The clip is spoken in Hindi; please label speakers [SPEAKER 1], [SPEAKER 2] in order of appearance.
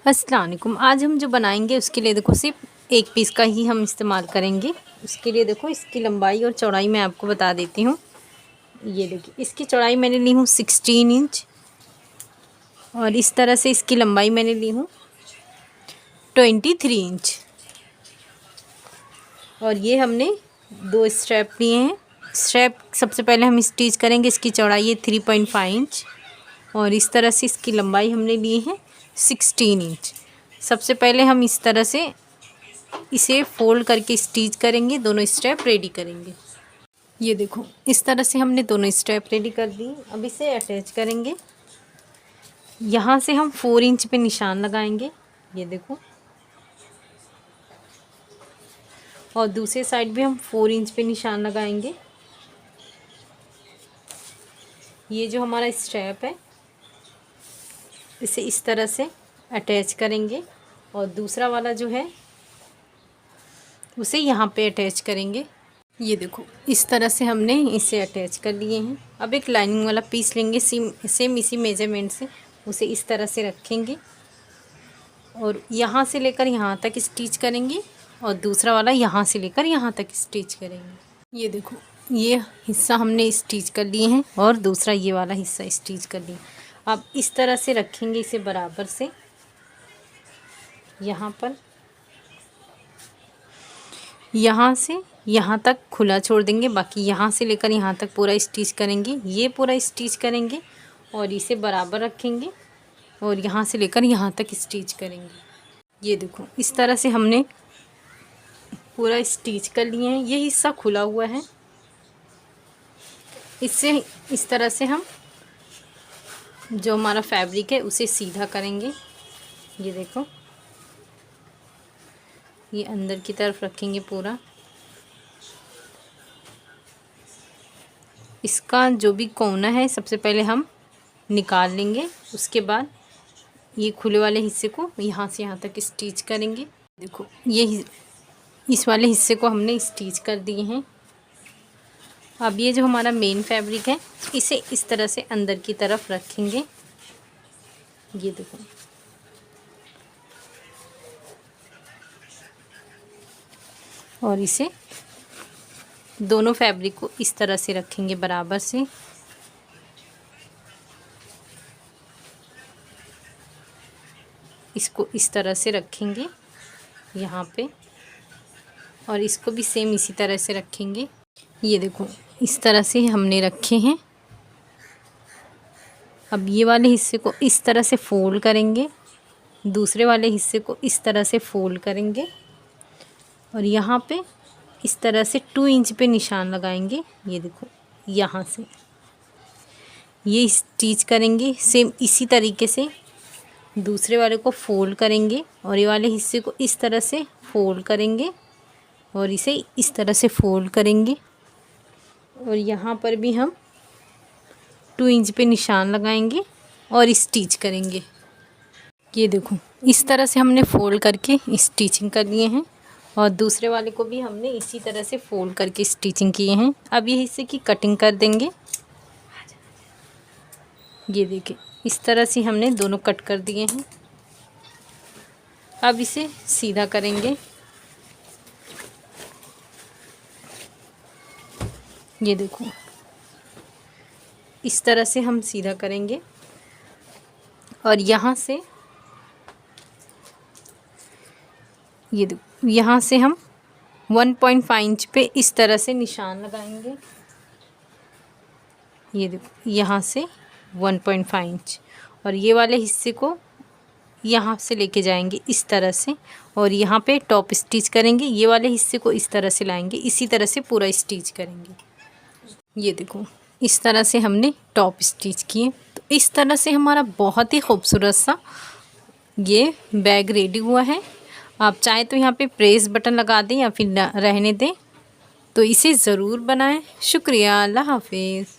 [SPEAKER 1] अस्सलाम वालेकुम। आज हम जो बनाएंगे उसके लिए देखो सिर्फ एक पीस का ही हम इस्तेमाल करेंगे। उसके लिए देखो इसकी लंबाई और चौड़ाई मैं आपको बता देती हूँ। ये देखिए इसकी चौड़ाई मैंने ली हूँ 16 इंच और इस तरह से इसकी लंबाई मैंने ली हूँ 23 इंच। और ये हमने 2 स्ट्रैप लिए हैं। स्ट्रैप सबसे पहले हम स्टिच करेंगे। इसकी चौड़ाई है 3.5 इंच और इस तरह से इसकी लंबाई हमने ली है 16 इंच। सबसे पहले हम इस तरह से इसे फोल्ड करके स्टिच करेंगे, दोनों स्टेप रेडी करेंगे। ये देखो इस तरह से हमने दोनों स्टेप रेडी कर दी। अब इसे अटैच करेंगे। यहाँ से हम 4 इंच पे निशान लगाएंगे, ये देखो, और दूसरे साइड भी हम 4 इंच पे निशान लगाएंगे। ये जो हमारा स्ट्रैप है इसे इस तरह से अटैच करेंगे और दूसरा वाला जो है उसे यहाँ पे अटैच करेंगे। ये देखो इस तरह से हमने इसे अटैच कर लिए हैं। अब एक लाइनिंग वाला पीस लेंगे सेम इसी मेजरमेंट से, उसे इस तरह से रखेंगे और यहाँ से लेकर यहाँ तक स्टिच करेंगे और दूसरा वाला यहाँ से लेकर यहाँ तक स्टिच करेंगे। ये देखो ये हिस्सा हमने स्टिच कर लिए हैं और दूसरा ये वाला हिस्सा स्टिच कर लिया। अब इस तरह से रखेंगे इसे बराबर से। यहाँ पर यहाँ से यहाँ तक खुला छोड़ देंगे, बाकी यहाँ से लेकर यहाँ तक पूरा स्टिच करेंगे। ये पूरा स्टिच करेंगे और इसे बराबर रखेंगे और यहाँ से लेकर यहाँ तक स्टिच करेंगे। ये देखो इस तरह से हमने पूरा स्टिच कर लिए हैं। ये हिस्सा खुला हुआ है, इससे इस तरह से हम जो हमारा फैब्रिक है उसे सीधा करेंगे। ये देखो ये अंदर की तरफ रखेंगे पूरा। इसका जो भी कोना है सबसे पहले हम निकाल लेंगे, उसके बाद ये खुले वाले हिस्से को यहाँ से यहाँ तक स्टिच करेंगे। देखो ये इस वाले हिस्से को हमने स्टिच कर दिए हैं। अब ये जो हमारा मेन फैब्रिक है इसे इस तरह से अंदर की तरफ रखेंगे। ये देखो और इसे दोनों फैब्रिक को इस तरह से रखेंगे बराबर से। इसको इस तरह से रखेंगे यहाँ पे और इसको भी सेम इसी तरह से रखेंगे। ये देखो इस तरह से हमने रखे हैं। अब ये वाले हिस्से को इस तरह से फोल्ड करेंगे, दूसरे वाले हिस्से को इस तरह से फोल्ड करेंगे और यहाँ पे इस तरह से 2 इंच पे निशान लगाएंगे। ये देखो यहाँ से ये स्टिच करेंगे। सेम इसी तरीके से दूसरे वाले को फोल्ड करेंगे और ये वाले हिस्से को इस तरह से फोल्ड करेंगे और इसे इस तरह से फोल्ड करेंगे और यहाँ पर भी हम 2 इंच पे निशान लगाएंगे और स्टिच करेंगे। ये देखो इस तरह से हमने फोल्ड करके स्टिचिंग कर लिए हैं और दूसरे वाले को भी हमने इसी तरह से फोल्ड करके स्टिचिंग किए हैं। अब ये हिस्से की कटिंग कर देंगे। ये देखिए इस तरह से हमने दोनों कट कर दिए हैं। अब इसे सीधा करेंगे। ये देखो इस तरह से हम सीधा करेंगे और यहाँ से ये देखो यहाँ से हम 1.5 इंच पे इस तरह से निशान लगाएंगे। ये देखो यहाँ से 1.5 इंच और ये वाले हिस्से को यहाँ से लेके जाएंगे इस तरह से और यहाँ पे टॉप स्टिच करेंगे। ये वाले हिस्से को इस तरह से लाएंगे, इसी तरह से पूरा स्टिच करेंगे। ये देखो इस तरह से हमने टॉप स्टिच किए। तो इस तरह से हमारा बहुत ही खूबसूरत सा ये बैग रेडी हुआ है। आप चाहे तो यहाँ पे प्रेस बटन लगा दें या फिर रहने दें। तो इसे ज़रूर बनाएं। शुक्रिया, अल्लाह हाफिज़।